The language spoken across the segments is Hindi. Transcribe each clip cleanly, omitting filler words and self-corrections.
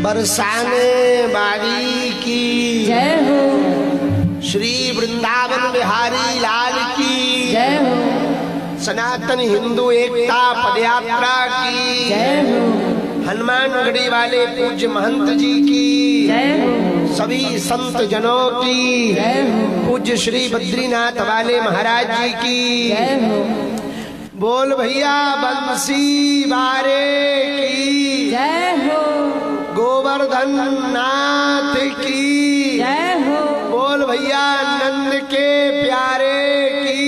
बरसाने वाली की जय हो। श्री वृंदावन बिहारी लाल की जय हो। सनातन हिंदू एकता पदयात्रा की जय हो। हनुमानगढ़ी वाले पूज्य महंत जी की जय हो। सभी संत जनों की जय हो। पूज्य श्री बद्रीनाथ वाले महाराज जी की जय हो। बोल भैया बंसी बारे की जय हो। गोवर्धन नाथ की जय हो। बोल भैया नंद के प्यारे की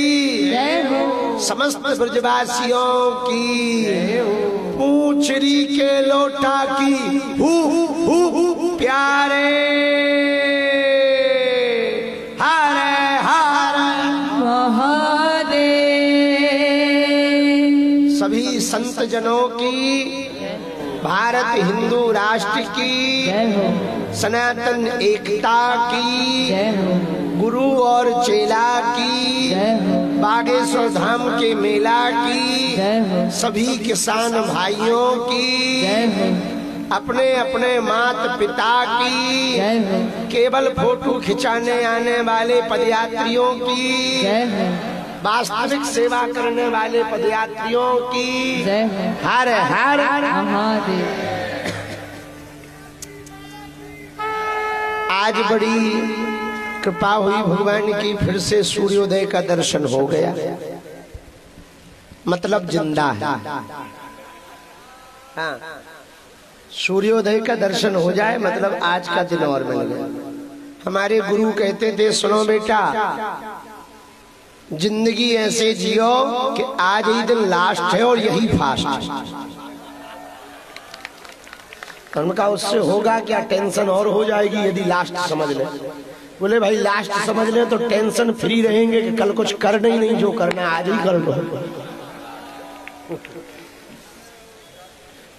जय हो। समस्त ब्रजवासियों की पूंछरी के लोटा की हु प्यारे हरे हरे महादेव। सभी संत जनों की भारत हिंदू राष्ट्र की जय हो। सनातन एकता की जय हो। गुरु और चेला की जय हो। बागेश्वर धाम के मेला की जय हो। सभी किसान भाइयों की जय हो। अपने अपने माता पिता की जय हो। केवल फोटो खिंचाने आने वाले पदयात्रियों की जय हो। वास्तविक सेवा करने वाले पदयात्रियों की जय हो। हर हर महादेव। आज बड़ी कृपा हुई भगवान की, फिर से सूर्योदय का दर्शन हो गया, मतलब जिंदा है। हाँ, सूर्योदय का दर्शन हो जाए मतलब आज का दिन और मिल गया। हमारे गुरु कहते थे, सुनो बेटा, जिंदगी ऐसे जियो कि आज ही दिन लास्ट है और यही फास्ट है। उनका उससे होगा क्या, टेंशन और हो जाएगी यदि लास्ट समझ ले। बोले भाई लास्ट समझ ले तो टेंशन फ्री रहेंगे कि कल कुछ करना ही नहीं, जो करना आज ही कर लो।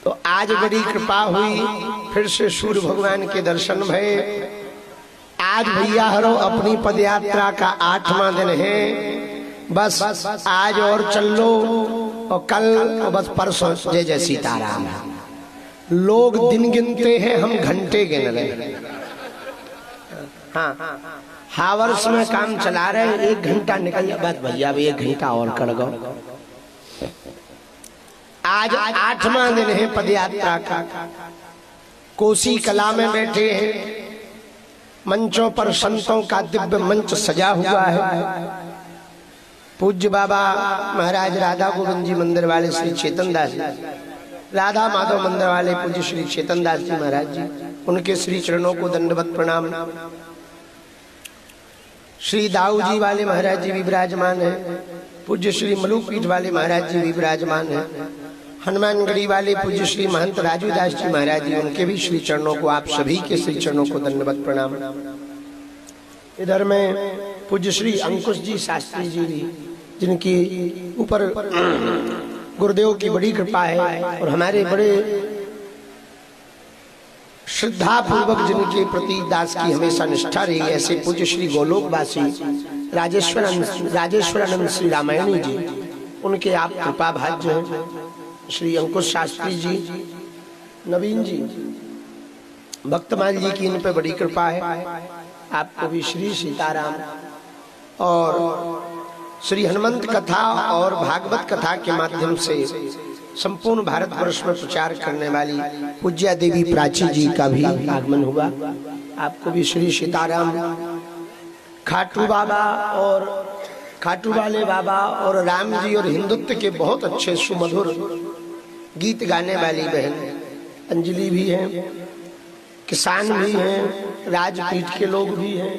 तो आज बड़ी कृपा हुई, फिर से सूर्य भगवान के दर्शन भये। आज भैया हरो अपनी पदयात्रा का 8वां दिन है। बस आज और चल लो और कल और बस परसों जय जय सीताराम। लोग दिन गिनते हैं, हम घंटे गिन रहे हैं। हाँ, हावर्स में काम चला रहे हैं, 1 घंटा निकल गया, बस भैया भी 1 घंटा और कर गो। आज 8वां दिन है पदयात्रा का। कोसी कला में बैठे हैं, मंचों पर संतों का दिव्य मंच सजा हुआ है। पूज्य बाबा महाराज राधा गोविंद जी मंदिर वाले श्री चेतन दास जी, राधा माधव मंदिर वाले पूज्य श्री चेतन दास जी महाराज जी, उनके श्री चरणों को दंडवत प्रणाम। श्री दाऊ जी वाले महाराज जी भी विराजमान है। पूज्य श्री मलुपीठ वाले महाराज जी भी विराजमान है। हनुमानगढ़ी वाले पूज्य श्री महंत राजू दास जी महाराज जी, उनके भी श्री चरणों को, आप सभी के श्री चरणों को दंडवत प्रणाम। इधर में पूज्य श्री अंकुश जी शास्त्री जी भी, जिनकी ऊपर गुरुदेव की बड़ी कृपा है और हमारे बड़े श्रद्धा पूर्वक जिनके प्रति दास की हमेशा निष्ठा रही, ऐसे पूज्य श्री गोलोकवासी राजेश्वरानंद श्री रामायणी जी, उनके आप कृपा भाज्य हैं। श्री अंकुश शास्त्री जी, नवीन जी, भक्तमाल जी की इन पे बड़ी कृपा है। आपको भी श्री सीताराम। और श्री हनुमंत कथा और भागवत कथा के माध्यम से संपूर्ण भारतवर्ष में प्रचार करने वाली पूज्या देवी प्राची जी का भी आगमन हुआ। आपको भी श्री सीताराम। खाटू बाबा और खाटू वाले बाबा और राम जी और हिंदुत्व के बहुत अच्छे सुमधुर गीत गाने वाली बहन अंजलि भी हैं, किसान भी हैं, राजपीठ के लोग भी हैं,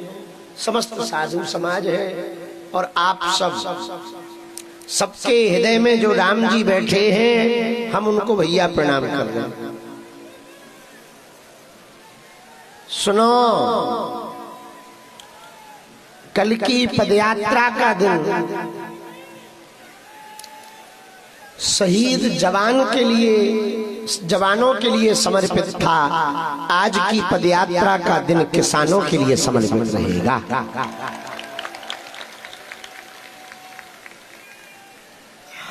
समस्त साधु समाज है। और आप सबके हृदय में जो राम जी बैठे हैं, हम उनको भैया प्रणाम कर रहे हैं। सुनो, कल की पदयात्रा का दिन शहीद जवानों के लिए समर्पित था। आज की पदयात्रा का दिन किसानों के लिए समर्पित रहेगा।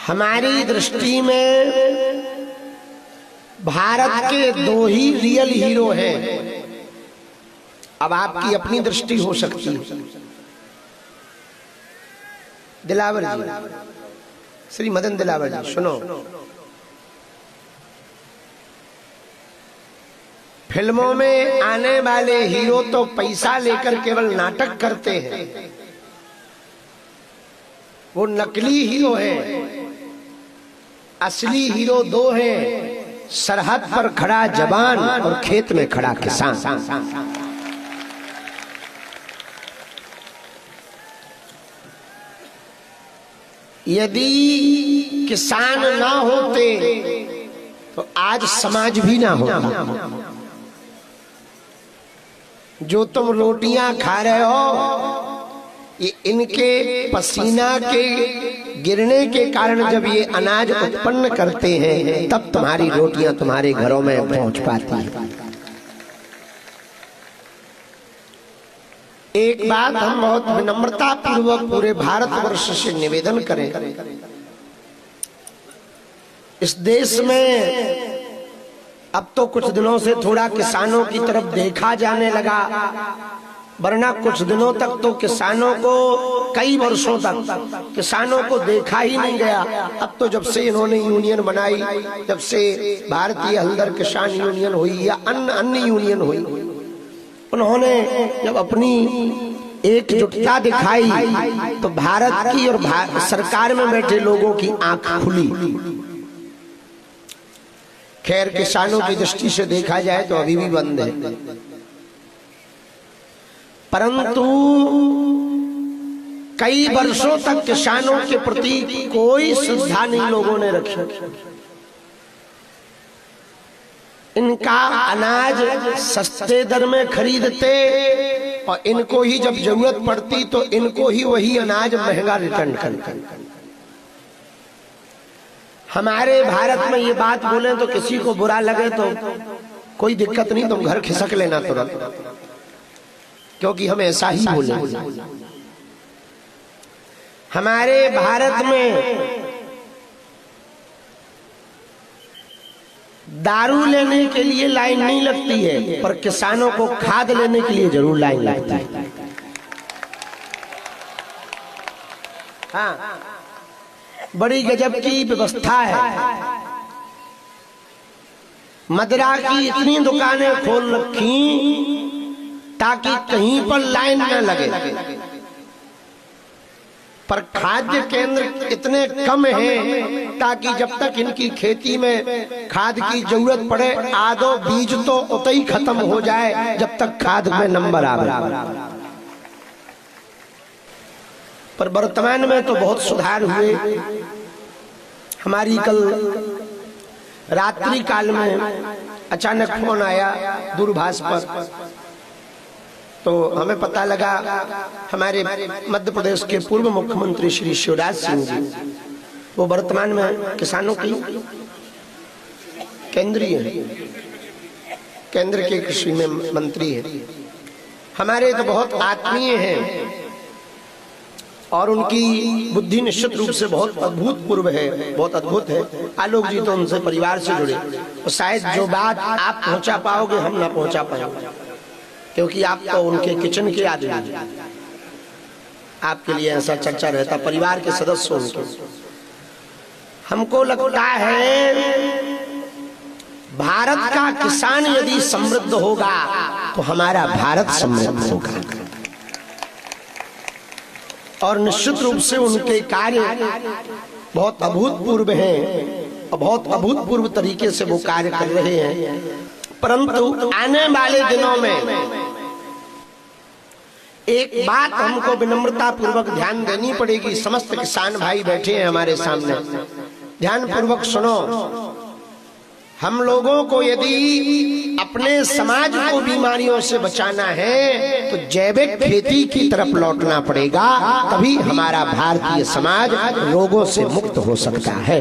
हमारी दृष्टि में भारत के दो ही रियल हीरो हैं। अब आपकी अपनी दृष्टि हो सकती है। दिलावर जी, श्री मदन दिलावर जी, सुनो। फिल्मों में आने वाले हीरो तो पैसा लेकर केवल नाटक करते हैं, वो नकली हीरो है। असली हीरो दो हैं, सरहद पर खड़ा जवान और खेत में खड़ा किसान। यदि किसान ना होते तो आज समाज भी ना होता। जो तुम रोटियां खा रहे हो, ये इनके पसीना के गिरने के कारण जब ये अनाज उत्पन्न करते हैं, तब तुम्हारी रोटियां तुम्हारे घरों में पहुंच पाती हैं। एक बात हम बहुत विनम्रता पूर्वक पूरे भारतवर्ष से निवेदन करें, इस देश में अब तो कुछ दिनों से थोड़ा किसानों की तरफ देखा जाने लगा, वरना कुछ दिनों तक तो किसानों को, कई वर्षों तक किसानों को देखा ही नहीं गया। अब तो जब से इन्होंने यूनियन बनाई, जब से भारतीय हलदर किसान यूनियन हुई या अन्य यूनियन हुई, उन्होंने जब अपनी एकजुटता दिखाई तो भारत की और सरकार में बैठे लोगों की आंख खुली। खैर, किसानों की दृष्टि से देखा जाए तो अभी भी बंद है, परंतु कई वर्षों तक किसानों के प्रति कोई श्रद्धा नहीं लोगों ने रखी। इनका अनाज सस्ते दर में खरीदते और इनको ही जब जरूरत पड़ती तो इनको ही वही अनाज महंगा रिटर्न करते। हमारे भारत में ये बात बोले तो किसी को बुरा लगे तो कोई दिक्कत नहीं, तुम घर खिसक लेना तुरंत, क्योंकि हम ऐसा ही बोले। हमारे भारत में दारू लेने के लिए लाइन नहीं लगती है, पर किसानों को खाद लेने के लिए जरूर लाइन लगती है। हाँ, बड़ी गजब की व्यवस्था है। मदिरा की इतनी दुकानें खोल रखी ताकि कहीं पर लाइन न लगे, पर खाद्य केंद्र इतने कम हैं ताकि जब तक इनकी खेती में खाद की जरूरत पड़े, आधो बीज तो उतना ही खत्म हो जाए जब तक खाद में नंबर आवे। पर वर्तमान में तो बहुत सुधार हुए। हमारी कल रात्रि काल में अचानक फोन आया दूरभाष पर, तो हमें पता लगा हमारे मध्य प्रदेश के पूर्व मुख्यमंत्री श्री शिवराज सिंह जी, वो वर्तमान में किसानों की केंद्र के कृषि में मंत्री है। हमारे तो बहुत आत्मीय हैं और उनकी बुद्धि निश्चित रूप से बहुत अभूतपूर्व है, बहुत अद्भुत है। आलोक जी तो उनसे परिवार से जुड़े, तो शायद जो बात आप पहुंचा पाओगे हम ना पहुंचा पाएंगे, क्योंकि आप तो उनके किचन के आदमी हैं। आपके लिए ऐसा चर्चा रहता, परिवार के सदस्य उनके। हमको लगता है भारत का किसान यदि समृद्ध होगा तो हमारा भारत समृद्ध होगा, और निश्चित रूप से उनके कार्य बहुत अभूतपूर्व हैं और बहुत अभूतपूर्व तरीके से वो कार्य कर रहे हैं। परंतु आने वाले दिनों में एक बात हमको विनम्रता पूर्वक ध्यान देनी पड़ेगी। समस्त किसान भाई बैठे हैं हमारे सामने, ध्यान पूर्वक सुनो। हम लोगों को यदि अपने समाज को बीमारियों से बचाना है तो जैविक खेती की तरफ लौटना पड़ेगा, तभी हमारा भारतीय समाज रोगों से मुक्त हो सकता है।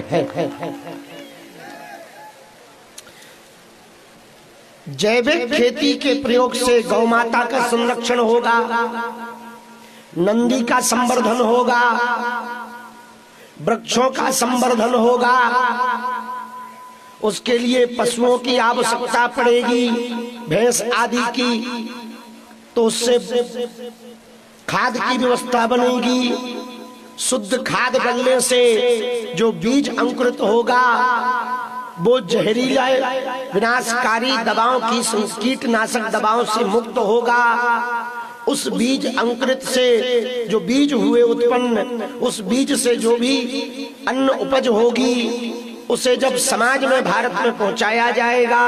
जैविक खेती के प्रयोग से गौ माता का संरक्षण होगा, नंदी का संवर्धन होगा, वृक्षों का संवर्धन होगा, उसके लिए पशुओं की आवश्यकता पड़ेगी, भैंस आदि की, तो उससे खाद की व्यवस्था बनेगी। शुद्ध खाद बनने से जो बीज अंकुरित होगा वो जहरीला विनाशकारी दवाओं की, कीटनाशक दवाओं से मुक्त होगा। उस बीज अंकुरित से जो बीज हुए उत्पन्न, उस बीज से जो भी अन्न उपज होगी उसे जब समाज में, भारत में पहुंचाया जाएगा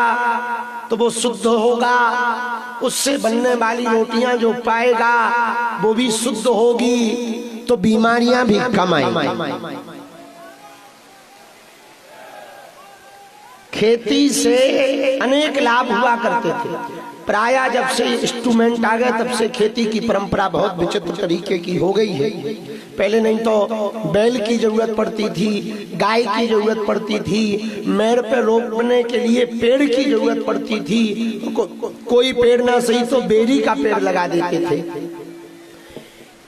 तो वो शुद्ध होगा। उससे बनने वाली रोटियां जो पाएगा वो भी शुद्ध होगी, तो बीमारियां भी कम आएंगी। खेती से अनेक लाभ हुआ करते थे। प्रायः जब से इंस्ट्रूमेंट आ गए तब से खेती की परंपरा बहुत विचित्र तरीके की हो गई है। पहले नहीं तो बैल की जरूरत पड़ती थी, गाय की जरूरत पड़ती थी, मेड़ पे रोपने के लिए पेड़ की जरूरत पड़ती थी। कोई पेड़ ना सही तो बेरी का पेड़ लगा देते थे।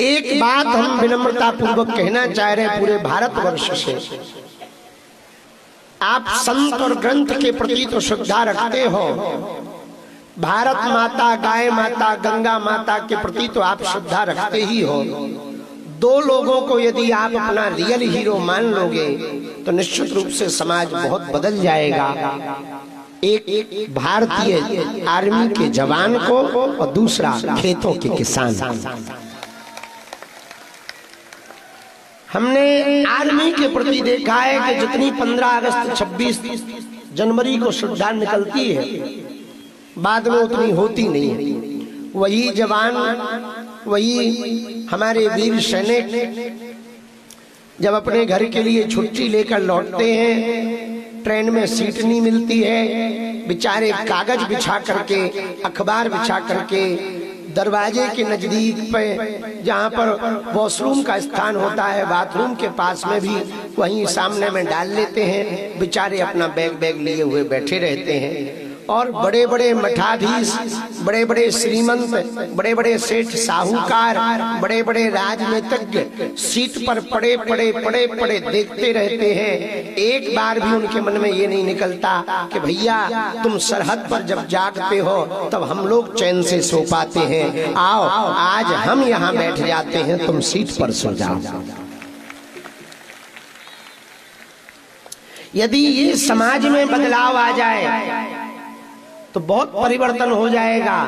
एक बात हम विनम्रता पूर्वक कहना चाह रहे हैं पूरे भारतवर्ष से, आप संत और ग्रंथ के प्रति तो श्रद्धा रखते हो, भारत माता, गाय माता, गंगा माता के प्रति तो आप श्रद्धा रखते ही हो। दो लोगों को यदि आप अपना रियल हीरो मान लोगे तो निश्चित रूप से समाज बहुत बदल जाएगा। एक भारतीय आर्मी के जवान को और दूसरा खेतों के किसान। हमने आर्मी के प्रति देखा है कि जितनी 15 अगस्त 26 जनवरी को श्रद्धा निकलती है, बाद में उतनी होती नहीं है। वही जवान, वही हमारे वीर सैनिक जब अपने घर के लिए छुट्टी लेकर लौटते हैं, ट्रेन में सीट नहीं मिलती है, बेचारे कागज बिछा करके, अखबार बिछा करके दरवाजे के नजदीक पे जहाँ पर वॉशरूम का स्थान होता है, बाथरूम के पास में भी वहीं सामने में डाल लेते हैं। बेचारे अपना बैग लिए हुए बैठे रहते हैं। और बड़े बड़े मठाधीश, बड़े बड़े श्रीमंत, बड़े बड़े सेठ साहूकार, बड़े बड़े राजनीतिज्ञ सीट पर पड़े पड़े देखते रहते हैं। एक बार भी उनके मन में ये नहीं निकलता कि भैया तुम सरहद पर जब जागते हो तब हम लोग चैन से सो पाते हैं, आओ आज हम यहाँ बैठ जाते हैं, तुम सीट पर सो जाओ। यदि ये समाज में बदलाव आ जाए तो बहुत परिवर्तन हो जाएगा।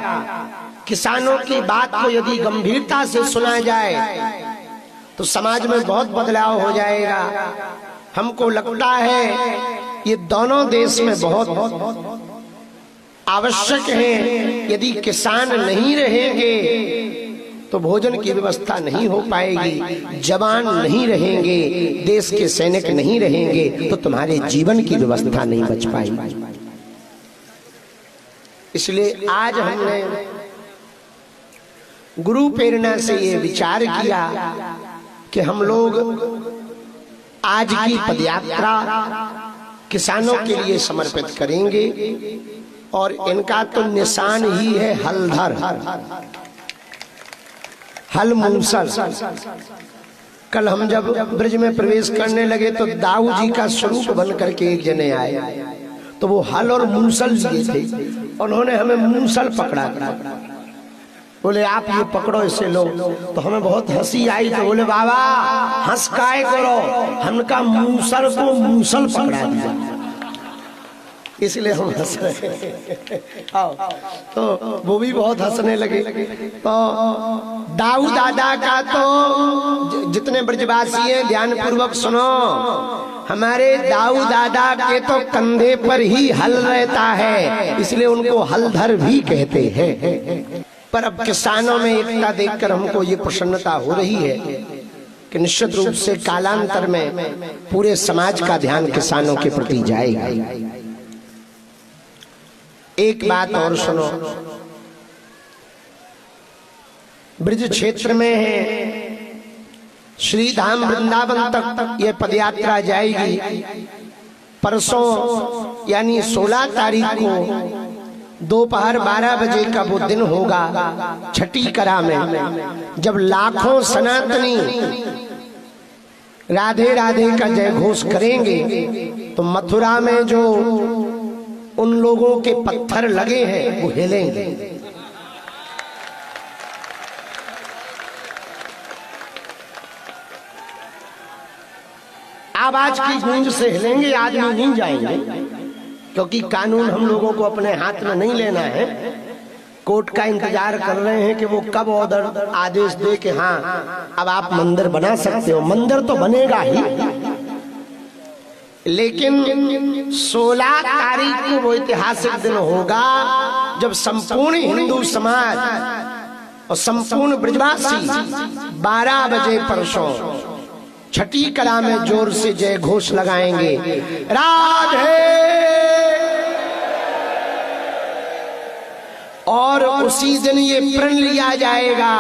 किसानों की बात को यदि गंभीरता से सुना जाए तो समाज में बहुत बदलाव हो जाएगा। हमको लगता है ये दोनों देश में बहुत आवश्यक है। यदि किसान नहीं रहेंगे तो भोजन की व्यवस्था नहीं हो पाएगी, जवान नहीं रहेंगे, देश के सैनिक नहीं रहेंगे तो तुम्हारे जीवन की व्यवस्था नहीं बच पाएगी। इसलिए आज हमने गुरु प्रेरणा से ये विचार किया कि हम लोग आज की पदयात्रा किसानों के लिए समर्पित करेंगे। और इनका तो निशान ही है हलधर, हल मूसल। कल हम जब ब्रज में प्रवेश करने लगे तो दाऊ जी का स्वरूप बन करके एक जने आए, तो वो हल और मूसल लिए थे। उन्होंने हमें मूसल पकड़ा, बोले आप ये पकड़ो इसे लो। तो हमें बहुत हंसी आई, तो बोले बाबा हंस काय करो, हमका मूसल को मूसल पकड़ा दिया, इसलिए हम हंस रहे हैं। तो वो भी बहुत हंसने लगे। तो दाऊ दादा का तो जितने ब्रजवासी हैं ध्यान पूर्वक सुनो, हमारे दाऊ दादा के तो कंधे पर ही हल रहता है, इसलिए उनको हलधर भी कहते हैं। पर अब किसानों में एकता देखकर हमको ये प्रसन्नता हो रही है कि निश्चित रूप से कालांतर में पूरे समाज का ध्यान किसानों के प्रति जाएगा। एक बात और सुनो, ब्रज क्षेत्र में है, श्री धाम वृंदावन तक ये पदयात्रा जाएगी। परसों यानी 16 तारीख को दोपहर 12 बजे का वो दिन होगा छठी करा में, जब लाखों सनातनी राधे राधे का जय घोष करेंगे। तो मथुरा में जो उन लोगों के पत्थर लगे हैं वो हिलेंगे। आवाज की गूंज से हिलेंगे, आदमी नहीं जाएंगे, क्योंकि कानून हम लोगों को अपने हाथ में नहीं लेना है। कोर्ट का इंतजार कर रहे हैं कि वो कब ऑर्डर आदेश दे कि हाँ अब आप मंदिर बना सकते हो। मंदिर तो बनेगा ही, लेकिन 16 तारीख को वो ऐतिहासिक दिन होगा जब संपूर्ण हिंदू समाज और संपूर्ण ब्रजवासी 12 बजे परसों छठी कला में जोर से जय घोष लगाएंगे, राधे। और उसी दिन ये प्रण लिया जाएगा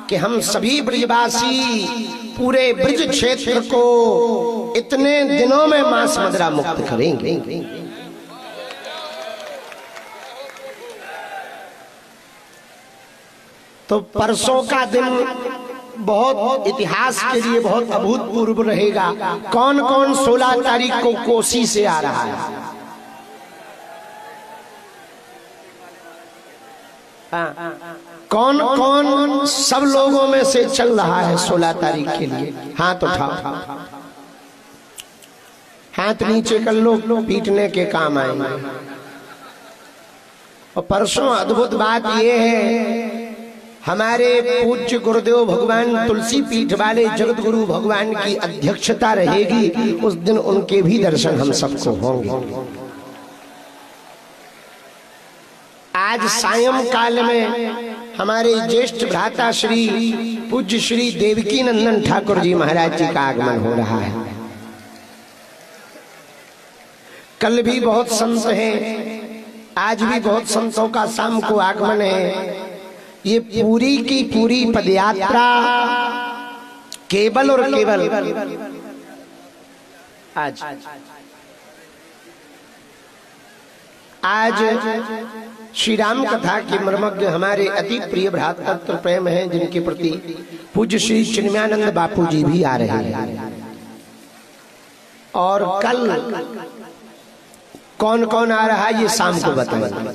कि हम सभी ब्रजवासी पूरे ब्रज क्षेत्र को इतने दिनों में मांस मदिरा मुक्त करेंगे। तो परसों का दिन बहुत इतिहास के लिए बहुत अभूतपूर्व रहेगा। कौन कौन 16 तारीख को कोसी से आ रहा है? कौन कौन सब लोगों में से चल रहा है 16 तारीख के लिए? हाथ उठाओ, हाथ नीचे कर लो, पीटने के काम आएंगे। और परसों अद्भुत बात यह है, हमारे पूज्य गुरुदेव भगवान तुलसी पीठ वाले जगत गुरु भगवान की अध्यक्षता रहेगी। उस दिन उनके भी दर्शन हम सबको होंगे। आज सायं काल में हमारे ज्येष्ठ भ्राता श्री पूज्य श्री देवकी नंदन ठाकुर जी महाराज जी का आगमन हो रहा है। कल भी बहुत संत हैं, आज भी बहुत संतों का शाम को आगमन है। ये पूरी की पूरी पदयात्रा केवल और केवल आज श्री राम कथा के मर्मज्ञ हमारे अति प्रिय भ्रातृ प्रेम हैं, जिनके प्रति पूज्य श्री चिन्मयानंद बापू जी भी आ रहे हैं। और कल कौन कौन आ रहा है ये शाम को बताएंगे।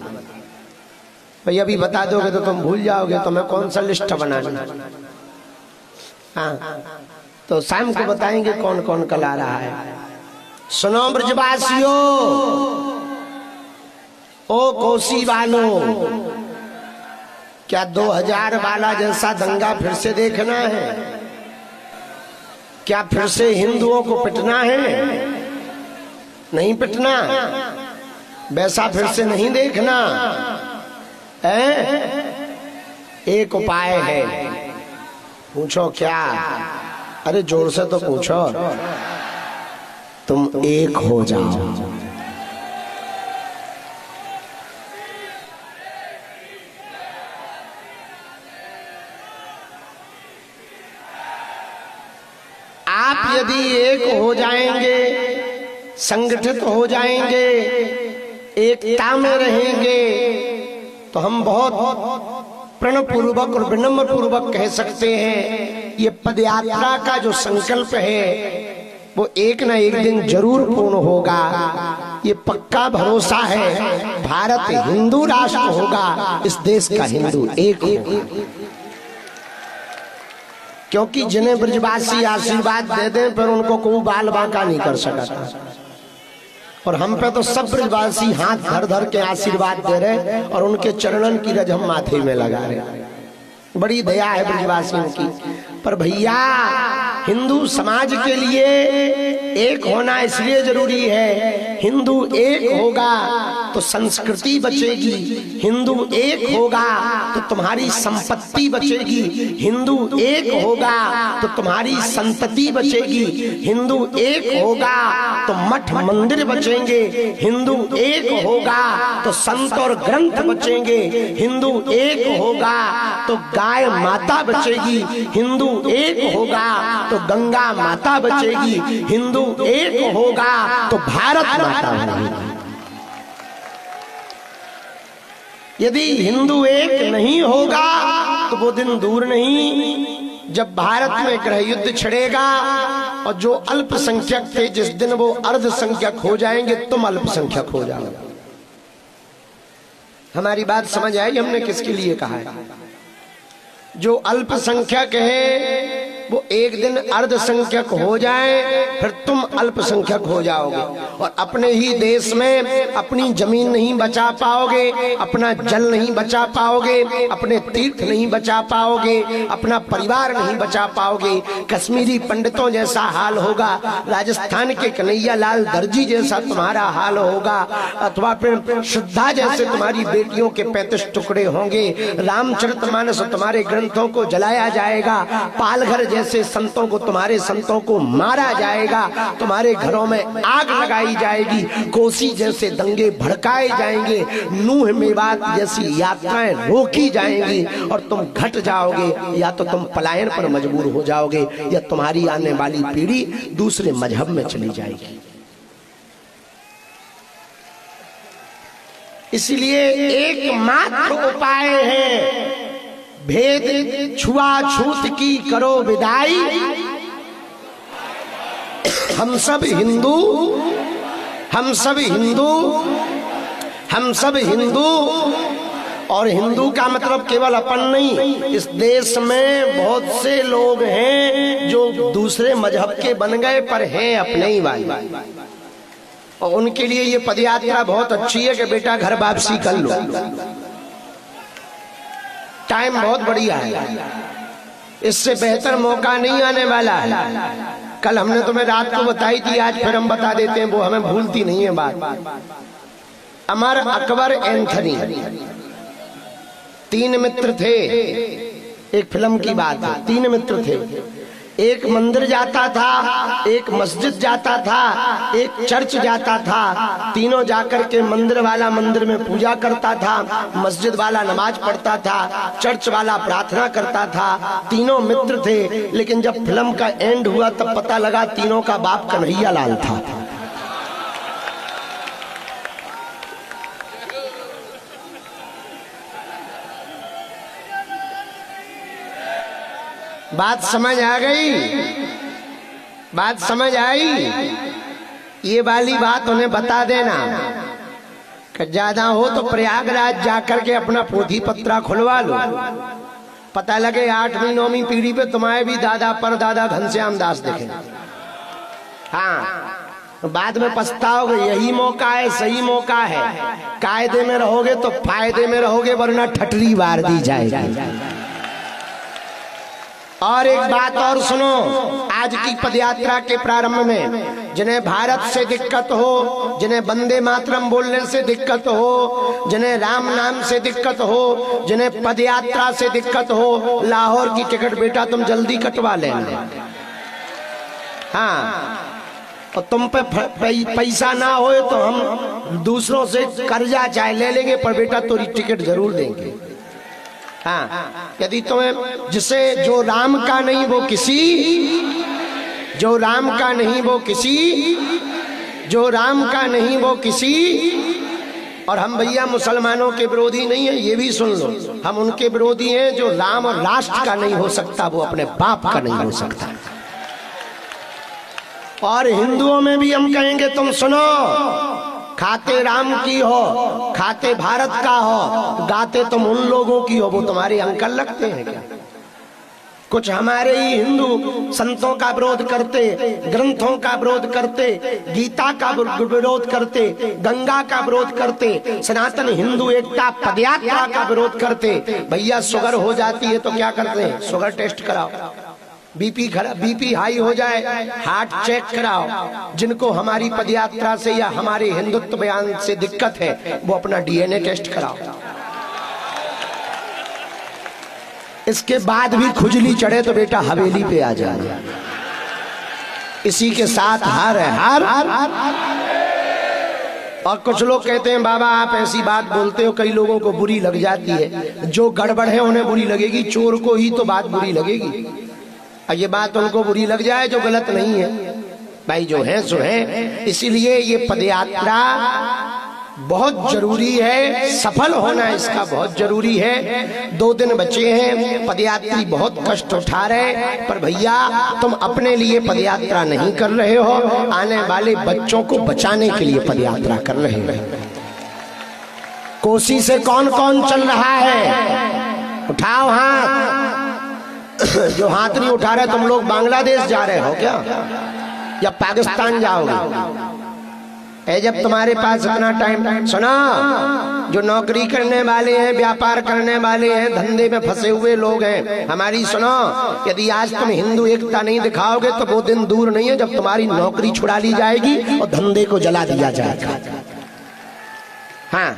भाई अभी बता दोगे तो तुम भूल जाओगे, तो मैं कौन सा लिस्ट बनाना। हाँ, तो शाम को बताएंगे कौन कौन कल आ रहा है। सुनो ब्रजवासियों, ओ कोसी वालों, क्या 2000 वाला जैसा दंगा फिर से देखना है? क्या फिर से हिंदुओं को पिटना है? नहीं पिटना, वैसा फिर से नहीं देखना है। एक उपाय है। पूछो क्या? अरे जोर से तो पूछो। तुम एक हो जाओ। आप यदि एक हो जाएंगे, संगठित हो जाएंगे, एकता में रहेंगे, तो हम बहुत प्रणपूर्वक और विनम्र पूर्वक कह सकते हैं ये पदयात्रा का जो संकल्प है वो एक न एक दिन जरूर पूर्ण होगा। ये पक्का भरोसा है। भारत हिंदू राष्ट्र होगा, इस देश का हिंदू एक होगा। क्योंकि जिन्हें ब्रजवासी आशीर्वाद दे दें पर उनको कोई बाल बांका नहीं कर सकता। और हम पे तो सब ब्रजवासी हाथ धर धर के आशीर्वाद दे रहे और उनके चरणन की रज हम माथे में लगा रहे। बड़ी दया है ब्रजवासियों की। पर भैया हिंदू समाज के लिए एक होना इसलिए जरूरी है। हिंदू एक होगा तो संस्कृति बचेगी, हिंदू एक होगा तो तुम्हारी संपत्ति बचेगी, हिंदू एक होगा तो तुम्हारी संतति बचेगी, हिंदू एक होगा तो मठ मंदिर बचेंगे, हिंदू एक होगा तो संत और ग्रंथ बचेंगे, हिंदू एक होगा तो गाय माता बचेगी, हिंदू एक होगा तो गंगा माता बचेगी, हिंदू एक होगा तो भारत माता बचेगी। यदि हिंदू एक नहीं होगा तो वो दिन दूर नहीं जब भारत में गृह युद्ध छिड़ेगा और जो अल्पसंख्यक थे जिस दिन वो अर्धसंख्यक हो जाएंगे, तुम अल्पसंख्यक हो जाओगे। हमारी बात समझ आई? हमने किसके लिए कहा है? जो अल्पसंख्यक है वो एक दिन अर्धसंख्यक हो जाए, फिर तुम अल्पसंख्यक हो जाओगे और अपने ही देश में अपनी जमीन नहीं बचा पाओगे, अपना जल नहीं बचा पाओगे, अपने तीर्थ नहीं बचा पाओगे, अपना परिवार नहीं बचा पाओगे। कश्मीरी पंडितों जैसा हाल होगा, राजस्थान के कन्हैया लाल दर्जी जैसा तुम्हारा हाल होगा, अथवा फिर श्रद्धा जैसे तुम्हारी बेटियों के 35 टुकड़े होंगे। रामचरितमानस तुम्हारे ग्रंथों को जलाया जाएगा, पालघर जैसे संतों को, तुम्हारे संतों को मारा जाएगा, तुम्हारे घरों में आग लगाई जाएगी, कोसी जैसे दंगे भड़काए जाएंगे, नूह मेवात जैसी यात्राएं रोकी जाएंगी और तुम घट जाओगे, या तो तुम पलायन पर मजबूर हो जाओगे या तुम्हारी आने वाली पीढ़ी दूसरे मजहब में चली जाएगी। इसलिए एकमात्र उपाय है, भेद छुआछूत की करो विदाई, हम सब हिंदू, हम सब हिंदू, हम सब हिंदू। और हिंदू का मतलब केवल अपन नहीं, इस देश में बहुत से लोग हैं जो दूसरे मजहब के बन गए पर हैं अपने ही वाले, और उनके लिए ये पदयात्रा बहुत अच्छी है कि बेटा घर वापसी कर लो, टाइम बहुत बढ़िया है, इससे बेहतर मौका नहीं आने वाला है। कल हमने तुम्हें रात को बताई थी, आज फिर हम बता देते हैं, वो हमें भूलती नहीं है बात। अमर अकबर एंथनी 3 मित्र थे, एक फिल्म की बात है, 3 मित्र थे। एक मंदिर जाता था, एक मस्जिद जाता था, एक चर्च जाता था। तीनों जाकर के मंदिर वाला मंदिर में पूजा करता था, मस्जिद वाला नमाज पढ़ता था, चर्च वाला प्रार्थना करता था। तीनों मित्र थे, लेकिन जब फिल्म का एंड हुआ तब पता लगा तीनों का बाप कन्हैया लाल था। बात समझ आ गई? बात समझ आई? ये वाली बात उन्हें बता देना कि ज्यादा हो तो प्रयागराज जाकर के अपना पोथी पत्रा खुलवा लो, पता लगे 8वीं 9वीं पीढ़ी पे तुम्हारे भी दादा परदादा घनश्याम दास दिखे। हाँ, बाद में पछताओगे। यही मौका है, सही मौका है। कायदे में रहोगे तो फायदे में रहोगे, वरना ठटरी वार दी जाएगी। और एक बात और सुनो, आज की पदयात्रा के प्रारंभ में जिन्हें भारत से दिक्कत हो, जिन्हें वंदे मातरम बोलने से दिक्कत हो, जिन्हें राम नाम से दिक्कत हो, जिन्हें पदयात्रा से दिक्कत हो, लाहौर की टिकट बेटा तुम जल्दी कटवा लेना। हाँ, और तुम पे पैसा ना हो तो हम दूसरों से कर्जा चाहे ले लेंगे, पर बेटा तुम्हारी टिकट जरूर देंगे। हाँ, यदि तुम्हें जिसे जो राम का नहीं वो किसी, जो राम का नहीं वो किसी, जो राम का नहीं वो किसी। और हम भैया मुसलमानों के विरोधी नहीं है, ये भी सुन लो, हम उनके विरोधी हैं जो राम और राष्ट्र का नहीं हो सकता, वो अपने बाप का नहीं हो सकता। और हिंदुओं में भी हम कहेंगे तुम सुनो, खाते राम की हो, खाते भारत का हो, गाते तुम उन लोगों की हो, वो तुम्हारे अंकल लगते हैं क्या? कुछ हमारे ही हिंदू संतों का विरोध करते, ग्रंथों का विरोध करते, गीता का विरोध करते, गंगा का विरोध करते, सनातन हिंदू एकता पदयात्रा का विरोध करते। भैया शुगर हो जाती है तो क्या करते हैं? शुगर टेस्ट कराओ। बीपी हाई हो जाए, हार्ट चेक कराओ। जिनको हमारी पदयात्रा से या हमारे हिंदुत्व बयान से दिक्कत है, वो अपना डीएनए टेस्ट कराओ। इसके बाद भी खुजली चढ़े तो बेटा हवेली पे आ जाए। इसी के साथ हार है, हार। और कुछ लोग कहते हैं बाबा आप ऐसी बात बोलते हो, कई लोगों को बुरी लग जाती है। जो गड़बड़ है उन्हें बुरी लगेगी, चोर को ही तो बात बुरी लगेगी। और ये बात उनको बुरी लग जाए जो गलत नहीं है, भाई जो है सो है। इसीलिए ये पदयात्रा बहुत जरूरी है, सफल होना इसका बहुत जरूरी है। 2 दिन बचे हैं, पदयात्री बहुत कष्ट उठा रहे, पर भैया तुम अपने लिए पदयात्रा नहीं कर रहे हो, आने वाले बच्चों को बचाने के लिए पदयात्रा कर रहे हो। कोसी से कौन कौन चल रहा है? उठाओ हाथ। जो हाथ नहीं उठा रहे, तुम लोग बांग्लादेश जा रहे हो क्या या पाकिस्तान जाओगे? जब तुम्हारे पास इतना टाइम, सुना, जो नौकरी करने वाले हैं, व्यापार करने वाले हैं, धंधे में फंसे हुए लोग हैं, हमारी सुनो, यदि आज तुम हिंदू एकता नहीं दिखाओगे तो वो दिन दूर नहीं है जब तुम्हारी नौकरी छुड़ा ली जाएगी और धंधे को जला दिया जाएगा। हाँ,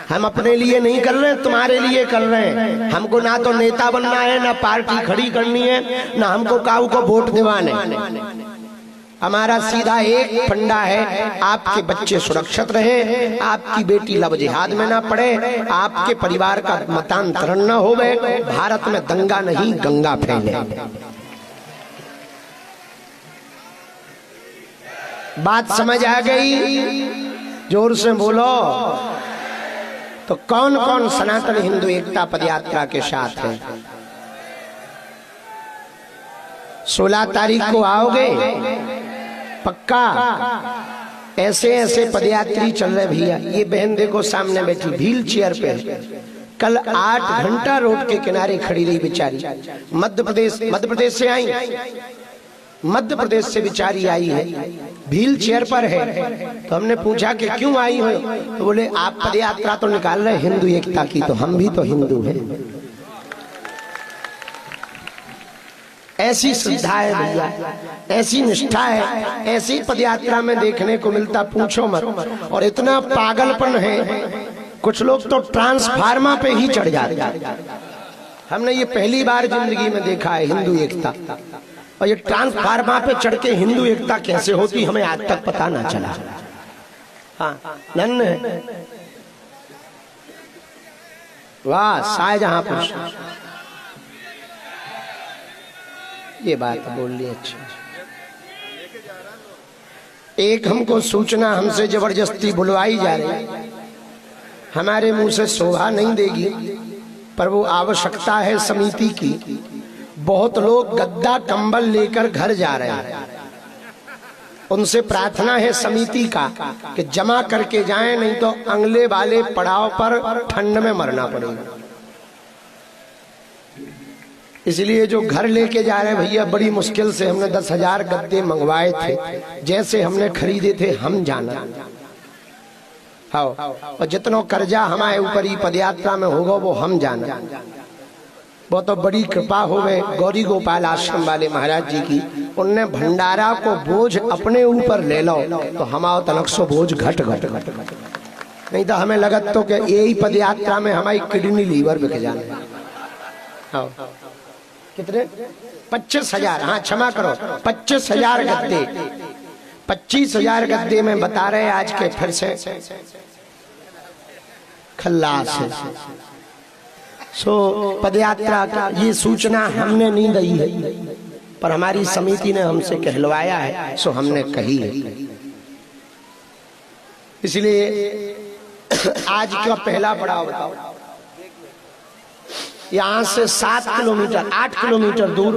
हम अपने लिए नहीं कर रहे, तुम्हारे लिए कर रहे हैं। हमको ना तो नेता बनना है, ना पार्टी खड़ी करनी है, ना हमको काऊ को वोट दिवाने। हमारा सीधा एक फंडा है, आपके बच्चे सुरक्षित रहे, आपकी बेटी लव जिहाद में ना पड़े, आपके परिवार का मतांतरण न होवे, भारत में दंगा नहीं गंगा फैले। बात समझ आ गई? जोर से बोलो। तो कौन कौन सनातन हिंदू एकता पदयात्रा के साथ है? 16 तारीख को आओगे? पक्का? ऐसे ऐसे पदयात्री चल रहे भैया। ये बहन देखो सामने बैठी, व्हील चेयर पे है। कल 8 घंटा रोड के किनारे खड़ी रही बेचारी। मध्य प्रदेश से आई, मध्य प्रदेश से बेचारी आई है, व्हील चेयर पर है। तो हमने पूछा कि क्यों आई हो? तो बोले आप पदयात्रा तो निकाल रहे हिंदू एकता की, तो हम भी तो हिंदू हैं। ऐसी श्रद्धा है भैया, ऐसी निष्ठा है, ऐसी पदयात्रा में देखने को मिलता, पूछो मत। और इतना पागलपन है, कुछ लोग तो ट्रांसफार्मा पे ही चढ़ जाते हैं। हमने ये पहली बार जिंदगी में देखा है हिंदू एकता। और ये ट्रांसफार्मा पे चढ़ के हिंदू एकता कैसे होती हमें आज तक पता ना चला। हाँ, नन्हे वाह, शाहजहांपुर ये बात बोल ली। अच्छा, एक हमको सूचना हमसे जबरदस्ती बुलवाई जा रही, हमारे मुंह से शोभा नहीं देगी, पर वो आवश्यकता है समिति की। बहुत लोग गद्दा कंबल लेकर घर जा रहे हैं, उनसे प्रार्थना है समिति का कि जमा करके जाएं, नहीं तो अगले वाले पड़ाव पर ठंड में मरना पड़ेगा। इसलिए जो घर लेके जा रहे हैं भैया, बड़ी मुश्किल से हमने 10,000 गद्दे मंगवाए थे, जैसे हमने खरीदे थे हम जाना। हाँ, और जितना कर्जा हमारे ऊपर ही पदयात्रा में होगा वो हम जाना। वो तो बड़ी कृपा हो गए गौरी गोपाल आश्रम वाले महाराज जी की, उनने भंडारा को बोझ अपने ऊपर ले लो तो हमारा तनक सो बोझ घट घट घट घट। नहीं तो हमें लगत तो कि यही पदयात्रा में हमारी किडनी लीवर बिक जाने। हाँ, कितने? 25,000। हाँ क्षमा करो, 25,000 गद्दे, 25,000 गद्दे में बता रहे आज के फिर से खल्लास है। सो पदयात्रा का ये सूचना हमने नहीं दी है, पर हमारी समिति ने हमसे कहलवाया है, सो हमने कही है। इसलिए आज का पहला पड़ाव बताओ, यहाँ से 7 किलोमीटर 8 किलोमीटर दूर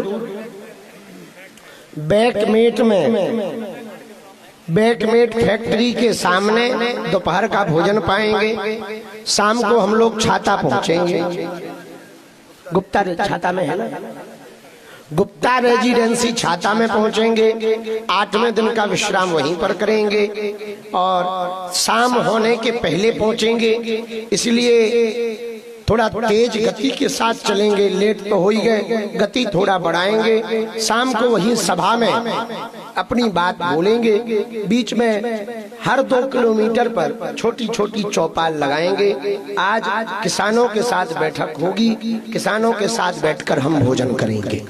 बैकमेट फैक्ट्री के सामने दोपहर का भोजन पाएंगे। शाम को हम लोग छाता पहुंचेंगे, गुप्ता छाता में है ना, गुप्ता रेजिडेंसी छाता में पहुंचेंगे। 8वें दिन का विश्राम वहीं पर करेंगे और शाम होने के पहले पहुंचेंगे। इसलिए थोड़ा तेज गति के साथ चलेंगे, लेट तो हो ही गए, गति थोड़ा बढ़ाएंगे। शाम को वही सभा में अपनी बात बोलेंगे। बीच में हर 2 किलोमीटर पर छोटी छोटी चौपाल लगाएंगे। आज किसानों के साथ बैठक होगी, किसानों के साथ बैठकर हम भोजन करेंगे।